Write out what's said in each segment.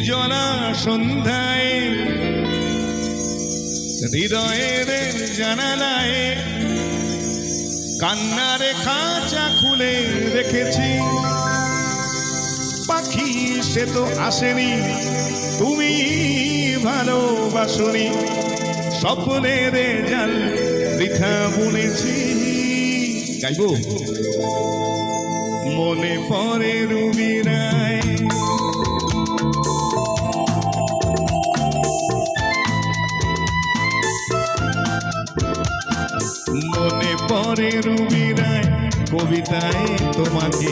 জ্বলা সন্ধ্যায় হৃদয়ের জানালায় কান্নার খাঁচা খুলে রেখেছি। পাখি সে তো আসেনি, তুমি ভালোবাসনি, স্বপ্নের জাল বৃথা বুনেছি। গাইব মনে পড়ে রুবি রায়, মনে পড়ে রুবি রায় কবিতায় তোমাকে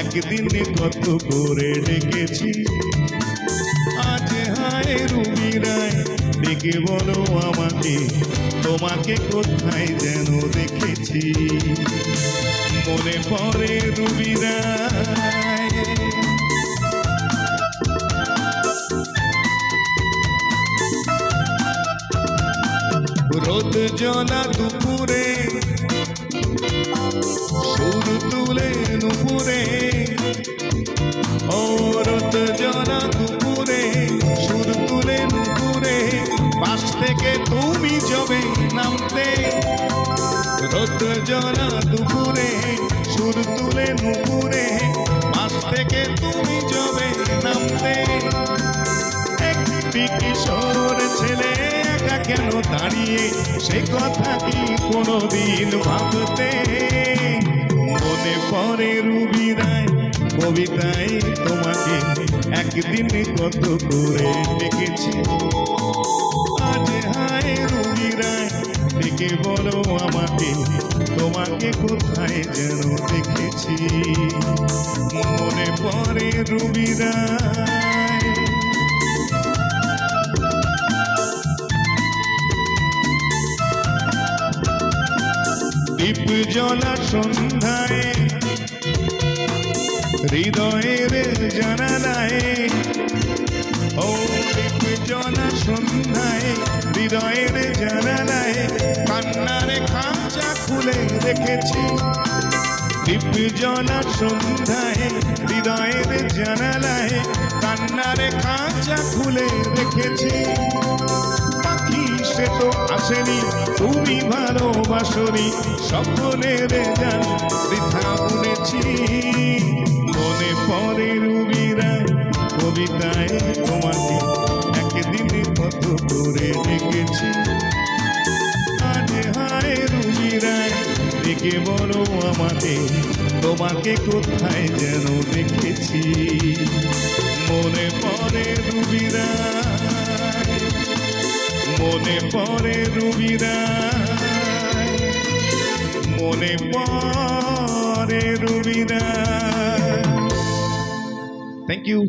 একদিন কত করে ডেকেছি। আজ হায় রুবি রায় ডেকে বলো আমাকে, তোমাকে কোথায় যেন দেখেছি। মনে পড়ে রুবি রায়, রোদ জ্বলা দুপুরে সুর তুলে নুপুরে, ও রোদ জ্বলা দুপুরে সুর তুলে নুপুরে, পাশ থেকে তুমি যবে নামতে। রোদ জ্বলা দুপুরে সুর তুলে নুপুরে, পাশ থেকে তুমি যবে নামতে। একটি কিশোর ছেলে একা কেন দাঁড়িয়ে, সে কথা কি কোনোদিন ভাবতে। মনে পড়ে রুবি রায় কবিতায় তোমাকে একদিন কত করে ডেকেছি। আজ হায় রুবি রায় ডেকে বলো আমাকে, তোমাকে কোথায় যেন দেখেছি। মনে পড়ে রুবি রায়, দীপ জ্বলা সন্ধ্যায় হৃদয়ের জানালায়, ও দীপ জ্বলা সন্ধ্যায় হৃদয়ের জানালায় কান্নার খাঁচা খুলে রেখেছি। দীপ জ্বলা সন্ধ্যায় হৃদয়ের জানালায় কান্নার খাঁচা খুলে রেখেছি। পাখি সে তো আসেনি, তুমি ভালোবাসনি, স্বপ্নের জাল বৃথা বুনেছি। মনে পড়ে রুবি রায় কবিতায় তোমাকে একদিন কত করে ডেকেছি। আজ হায় রুবি রায় ডেকে বলো আমাকে, তোমাকে কোথায় যেন দেখেছি। মনে পড়ে রুবি রায়, মনে পড়ে রুবি রায়, মনে পড়ে রুবি রায়। Thank you.